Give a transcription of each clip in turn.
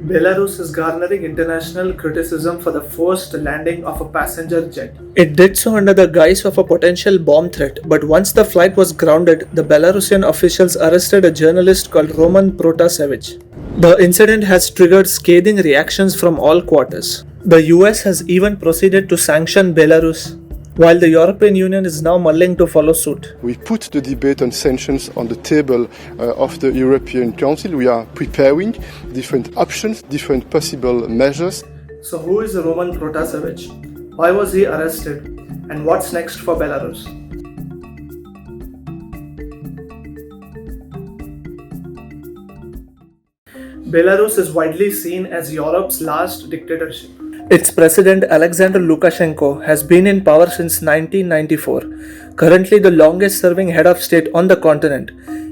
Belarus is garnering international criticism for the forced landing of a passenger jet. It did so under the guise of a potential bomb threat, but once the flight was grounded, the Belarusian officials arrested a journalist called Roman Protasevich. The incident has triggered scathing reactions from all quarters. The US has even proceeded to sanction Belarus, while the European Union is now mulling to follow suit. We put the debate on sanctions on the table of the European Council. We are preparing different options, different possible measures. So, who is Roman Protasevich? Why was he arrested? And what's next for Belarus? Belarus is widely seen as Europe's last dictatorship. Its president Alexander Lukashenko has been in power since 1994, currently the longest serving head of state on the continent,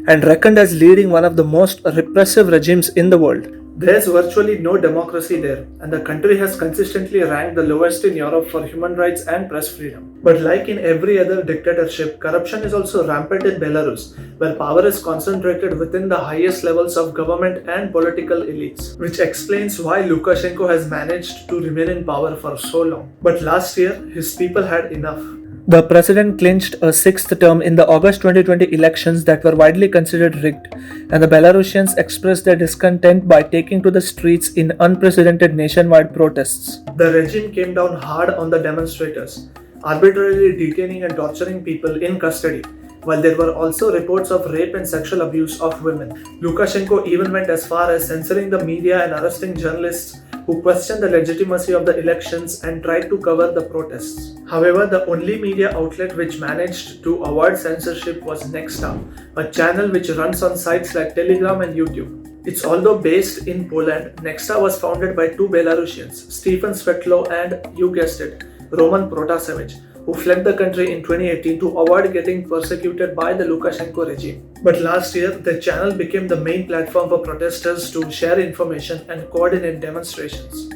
and reckoned as leading one of the most repressive regimes in the world. There's virtually no democracy there, and the country has consistently ranked the lowest in Europe for human rights and press freedom. But like in every other dictatorship, corruption is also rampant in Belarus, where power is concentrated within the highest levels of government and political elites, which explains why Lukashenko has managed to remain in power for so long. But last year, his people had enough. The president clinched a sixth term in the August 2020 elections that were widely considered rigged, and the Belarusians expressed their discontent by taking to the streets in unprecedented nationwide protests. The regime came down hard on the demonstrators, arbitrarily detaining and torturing people in custody, while there were also reports of rape and sexual abuse of women. Lukashenko even went as far as censoring the media and arresting journalists who questioned the legitimacy of the elections and tried to cover the protests. However, the only media outlet which managed to avoid censorship was Nexta, a channel which runs on sites like Telegram and YouTube. It's although based in Poland, Nexta was founded by two Belarusians, Stefan Svetlo and, you guessed it, Roman Protasevich, who fled the country in 2018 to avoid getting persecuted by the Lukashenko regime. But last year, the channel became the main platform for protesters to share information and coordinate demonstrations.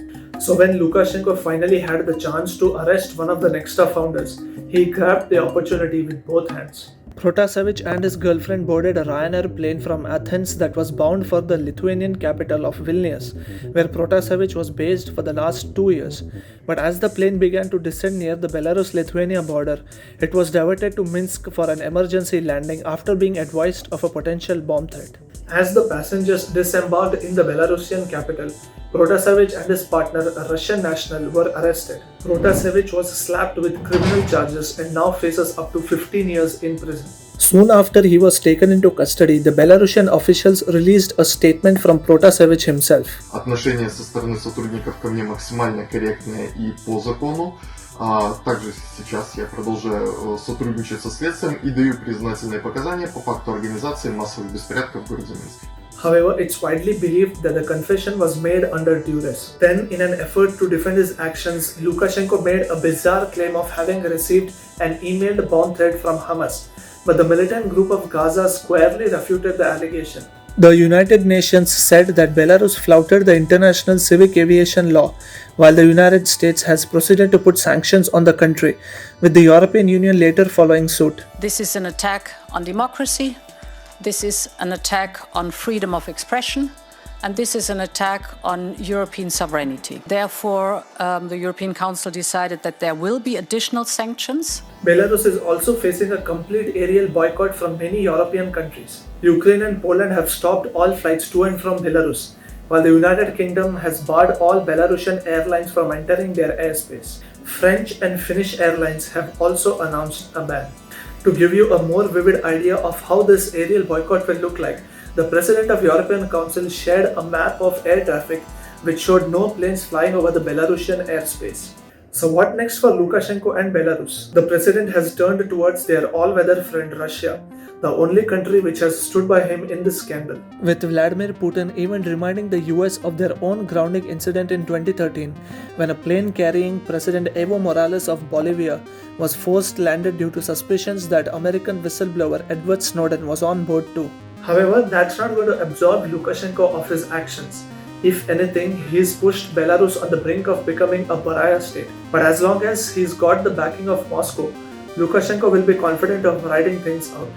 So when Lukashenko finally had the chance to arrest one of the Nexta founders, he grabbed the opportunity with both hands. Protasevich and his girlfriend boarded a Ryanair plane from Athens that was bound for the Lithuanian capital of Vilnius, where Protasevich was based for the last 2 years. But as the plane began to descend near the Belarus-Lithuania border, it was diverted to Minsk for an emergency landing after being advised of a potential bomb threat. As the passengers disembarked in the Belarusian capital, Protasevich and his partner, a Russian national, were arrested. Protasevich was slapped with criminal charges and now faces up to 15 years in prison. Soon after he was taken into custody, the Belarusian officials released a statement from Protasevich himself. Отношение со стороны сотрудников ко мне максимально корректное и по закону. Также сейчас я продолжаю сотрудничать со следствием и даю признательные показания по факту организации массовых беспорядков в городе Минске. However, it's widely believed that the confession was made under duress. Then, in an effort to defend his actions, Lukashenko made a bizarre claim of having received an emailed bomb threat from Hamas, but the militant group of Gaza squarely refuted the allegation. The United Nations said that Belarus flouted the international civic aviation law, while the United States has proceeded to put sanctions on the country, with the European Union later following suit. This is an attack on democracy. This is an attack on freedom of expression, and this is an attack on European sovereignty. Therefore, the European Council decided that there will be additional sanctions. Belarus is also facing a complete aerial boycott from many European countries. Ukraine and Poland have stopped all flights to and from Belarus, while the United Kingdom has barred all Belarusian airlines from entering their airspace. French and Finnish airlines have also announced a ban. To give you a more vivid idea of how this aerial boycott will look like, the President of European Council shared a map of air traffic which showed no planes flying over the Belarusian airspace. So what next for Lukashenko and Belarus? The President has turned towards their all-weather friend Russia, the only country which has stood by him in this scandal. With Vladimir Putin even reminding the US of their own grounding incident in 2013, when a plane carrying President Evo Morales of Bolivia was forced landed due to suspicions that American whistleblower Edward Snowden was on board too. However, that's not going to absolve Lukashenko of his actions. If anything, he's pushed Belarus on the brink of becoming a pariah state. But as long as he's got the backing of Moscow, Lukashenko will be confident of riding things out.